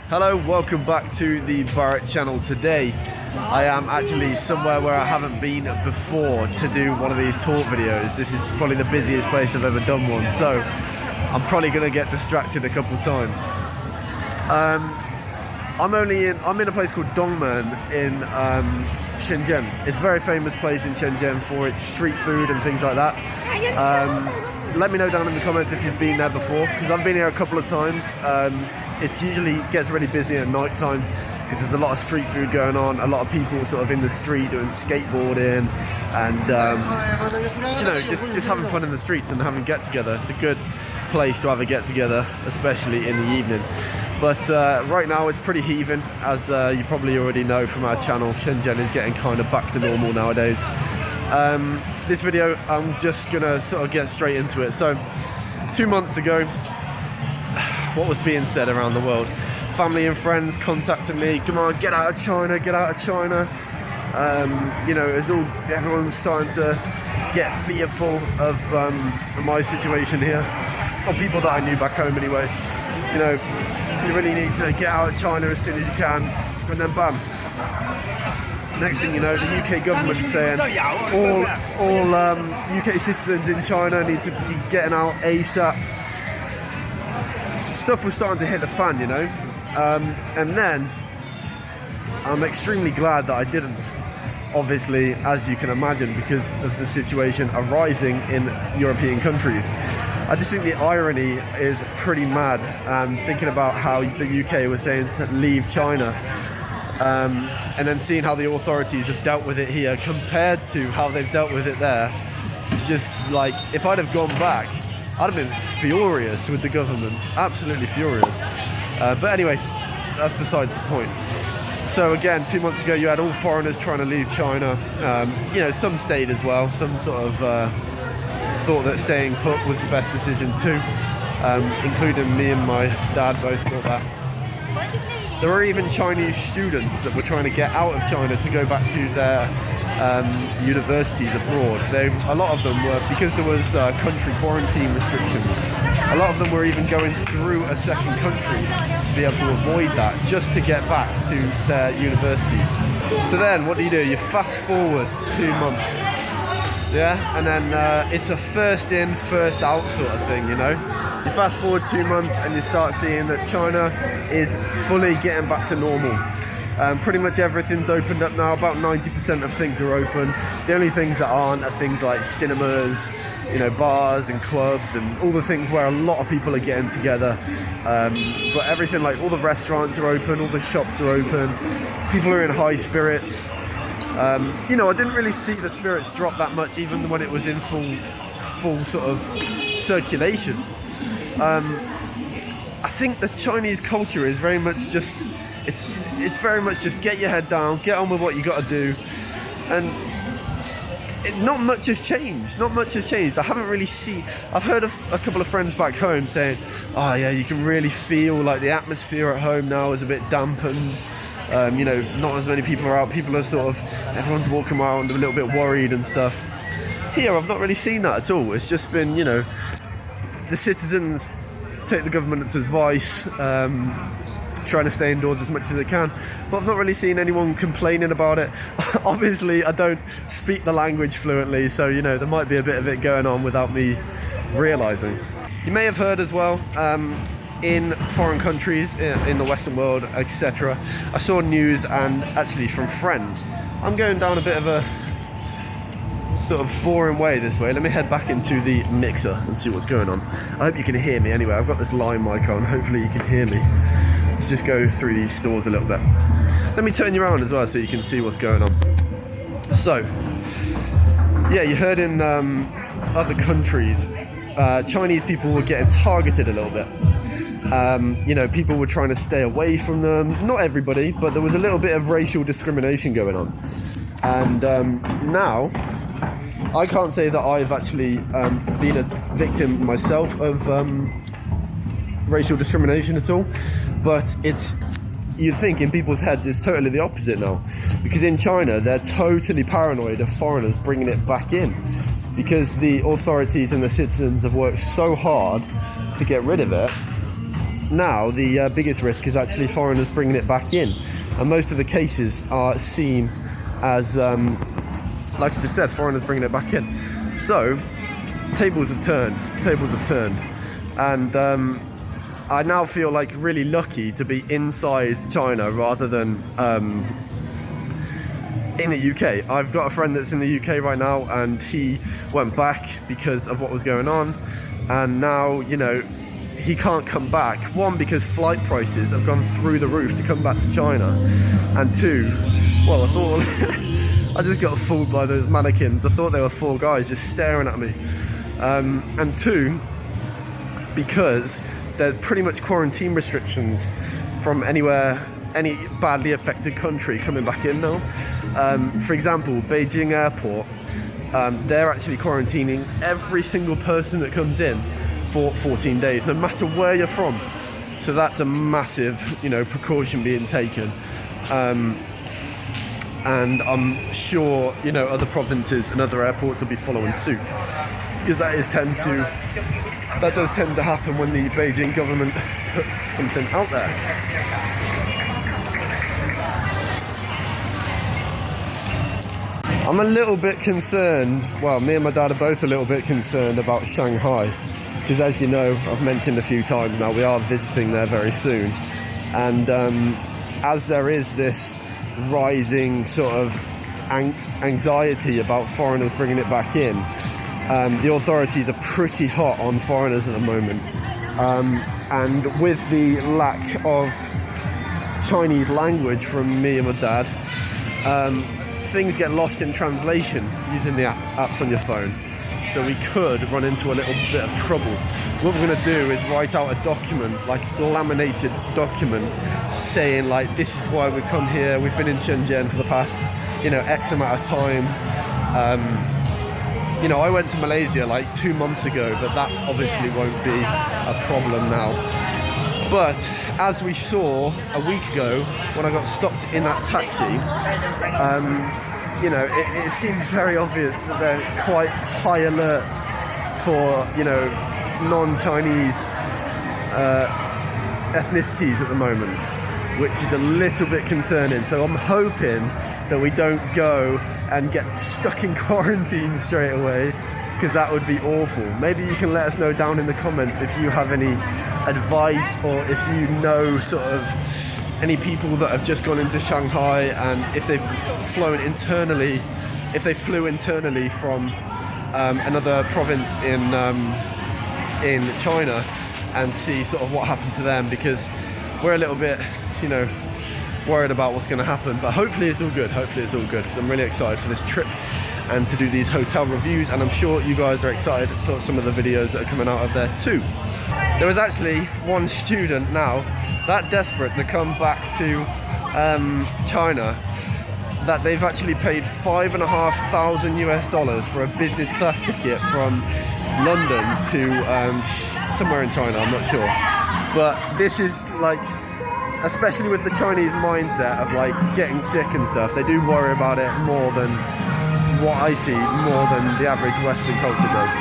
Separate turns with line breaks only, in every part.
Hello, welcome back to the Barrett channel. Today I am actually somewhere where I haven't been before to do one of these tour videos. This is probably the busiest place I've ever done one, so I'm probably going to get distracted a couple times. I'm in a place called Dongmen in Shenzhen. It's a very famous place in Shenzhen for its street food and things like that. Let me know down in the comments if you've been there before, because I've been here a couple of times. It usually gets really busy at night time because there's a lot of street food going on, a lot of people sort of in the street doing skateboarding and just having fun in the streets and having get-together. It's a good place to have a get-together, especially in the evening. But right now it's pretty heaving, as you probably already know from our channel. Shenzhen is getting kind of back to normal nowadays. This video, I'm just gonna sort of get straight into it. So 2 months ago, what was being said around the world? Family and friends contacted me, come on, get out of China, get out of China. Everyone was starting to get fearful of my situation here, or people that I knew back home anyway. You really need to get out of China as soon as you can. And then bam, next thing you know, the UK government is saying all UK citizens in China need to be getting out ASAP. Stuff was starting to hit the fan, and then I'm extremely glad that I didn't, obviously, as you can imagine, because of the situation arising in European countries. I just think the irony is pretty mad, thinking about how the UK was saying to leave China, and then seeing how the authorities have dealt with it here compared to how they've dealt with it there. It's just like, if I'd have gone back, I'd have been furious with the government, absolutely furious. But anyway, that's besides the point. So again, 2 months ago, you had all foreigners trying to leave China. Some stayed as well. Some sort of thought that staying put was the best decision too, including me and my dad both thought that. There were even Chinese students that were trying to get out of China to go back to their universities abroad. A lot of them were, because there was country quarantine restrictions, a lot of them were even going through a second country to be able to avoid that, just to get back to their universities. So then what do? You fast forward 2 months, and then it's a first in, first out sort of thing, You fast forward 2 months and you start seeing that China is fully getting back to normal. Pretty much everything's opened up now. About 90% of things are open. The only things that aren't are things like cinemas, bars and clubs and all the things where a lot of people are getting together. But everything, like all the restaurants are open, all the shops are open. People are in high spirits. I didn't really see the spirits drop that much, even when it was in full sort of circulation. I think the Chinese culture is very much just, it's very much just get your head down, get on with what you got to do, and not much has changed. I haven't really I've heard of a couple of friends back home saying, oh yeah, you can really feel like the atmosphere at home now is a bit dampened. Not as many people are out. People are everyone's walking around a little bit worried and stuff. Here, I've not really seen that at all. It's just been, the citizens take the government's advice, trying to stay indoors as much as they can. But I've not really seen anyone complaining about it. Obviously, I don't speak the language fluently, so, there might be a bit of it going on without me realising. You may have heard as well, in foreign countries, in the Western world, etc. I saw news, and actually from friends. I'm going down a bit of a sort of boring way this way. Let me head back into the mixer and see what's going on. I hope you can hear me anyway. I've got this line mic on. Hopefully you can hear me. Let's just go through these stores a little bit. Let me turn you around as well so you can see what's going on. So, yeah, you heard in other countries, Chinese people were getting targeted a little bit. People were trying to stay away from them. Not everybody, but there was a little bit of racial discrimination going on. And now, I can't say that I've actually been a victim myself of racial discrimination at all, but you'd think in people's heads it's totally the opposite now, because in China they're totally paranoid of foreigners bringing it back in, because the authorities and the citizens have worked so hard to get rid of it now the biggest risk is actually foreigners bringing it back in, and most of the cases are seen as, like I just said, foreigners bringing it back in. So tables have turned, and I now feel like really lucky to be inside China rather than in the UK. I've got a friend that's in the UK right now, and he went back because of what was going on, and now, you know, he can't come back. One, because flight prices have gone through the roof to come back to China, and two, well, I thought I just got fooled by those mannequins. I thought they were 4 guys just staring at me. And two, because there's pretty much quarantine restrictions from anywhere, any badly affected country coming back in now. For example, Beijing airport, they're actually quarantining every single person that comes in for 14 days, no matter where you're from. So that's a massive, you know, precaution being taken. And I'm sure, you know, other provinces and other airports will be following suit, because that does tend to happen when the Beijing government put something out there. I'm a little bit concerned, well, me and my dad are both a little bit concerned about Shanghai, because as you know, I've mentioned a few times now, we are visiting there very soon. And as there is this rising sort of anxiety about foreigners bringing it back in, the authorities are pretty hot on foreigners at the moment. And with the lack of Chinese language from me and my dad, things get lost in translation using the apps on your phone. So we could run into a little bit of trouble. What we're going to do is write out a document, like a laminated document, saying like, this is why we've come here, we've been in Shenzhen for the past, you know, X amount of time. You know, I went to Malaysia like 2 months ago, but that obviously won't be a problem now. But as we saw a week ago when I got stopped in that taxi, you know, it seems very obvious that they're quite high alert for, you know, non-Chinese ethnicities at the moment, which is a little bit concerning. So I'm hoping that we don't go and get stuck in quarantine straight away, because that would be awful. Maybe you can let us know down in the comments if you have any advice, or if you know sort of any people that have just gone into Shanghai, and if they've flown internally, if they flew internally from another province in China, and see sort of what happened to them, because we're a little bit, you know, worried about what's going to happen. But hopefully it's all good, because I'm really excited for this trip and to do these hotel reviews, and I'm sure you guys are excited for some of the videos that are coming out of there too. There was actually one student now that desperate to come back to China that they've actually paid $5,500 US for a business class ticket from London to somewhere in China, I'm not sure. But this is like, especially with the Chinese mindset of like getting sick and stuff, they do worry about it more than what I see, more than the average Western culture does.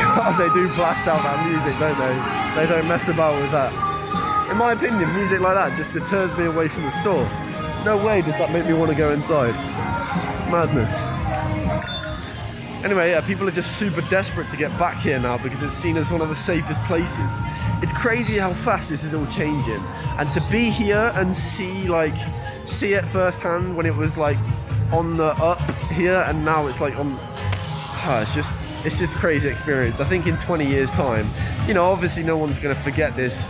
God, they do blast out that music, don't they? They don't mess about with that. In my opinion, music like that just deters me away from the store. No way does that make me want to go inside. Madness. Anyway, yeah, people are just super desperate to get back here now because it's seen as one of the safest places. It's crazy how fast this is all changing. And to be here and see it firsthand when it was like on the up here, and now it's like on, it's just crazy experience. I think in 20 years time, you know, obviously no one's going to forget this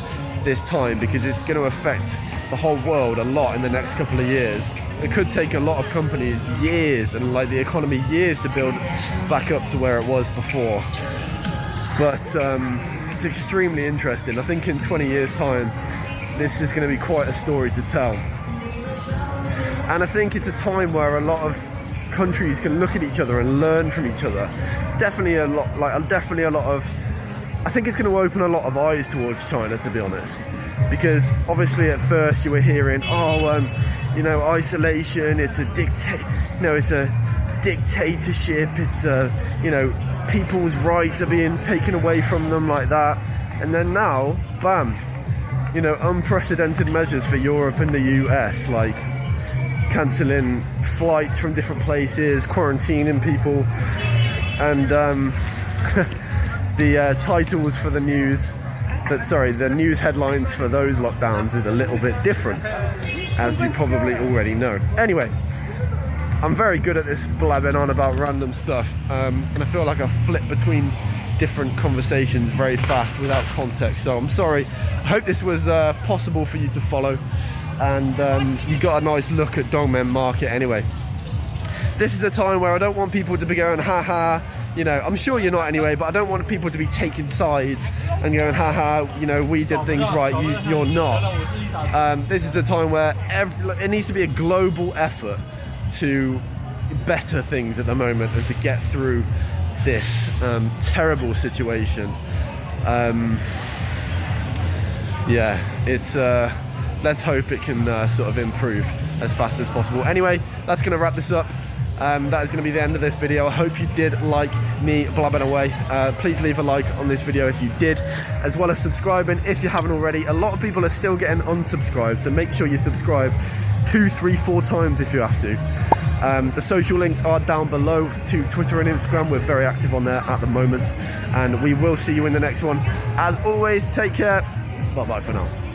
time, because it's going to affect the whole world a lot in the next couple of years. It could take a lot of companies years, and like the economy years, to build back up to where it was before. But it's extremely interesting. I think in 20 years time, this is going to be quite a story to tell. And I think it's a time where a lot of countries can look at each other and learn from each other. It's definitely a lot of, I think it's going to open a lot of eyes towards China, to be honest. Because obviously at first you were hearing, you know, isolation, it's a dictatorship, it's you know, people's rights are being taken away from them like that. And then now, bam, you know, unprecedented measures for Europe and the US, like cancelling flights from different places, quarantining people, and the titles for the news, the news headlines for those lockdowns is a little bit different, as you probably already know. Anyway, I'm very good at this blabbing on about random stuff, and I feel like I flip between different conversations very fast without context, so I'm sorry. I hope this was possible for you to follow, and you got a nice look at Dongmen Market anyway. This is a time where I don't want people to be going, haha, you know, I'm sure you're not anyway, but I don't want people to be taking sides and going, haha, you know, we did things right, you're not. This is a time where it needs to be a global effort to better things at the moment and to get through this terrible situation. Yeah, it's let's hope it can sort of improve as fast as possible. Anyway, that's going to wrap this up. That is going to be the end of this video. I hope you did like me blabbing away. Please leave a like on this video if you did, as well as subscribing if you haven't already. A lot of people are still getting unsubscribed, so make sure you subscribe 2, 3, 4 times if you have to. The social links are down below to Twitter and Instagram. We're very active on there at the moment, and we will see you in the next one. As always, take care. Bye bye for now.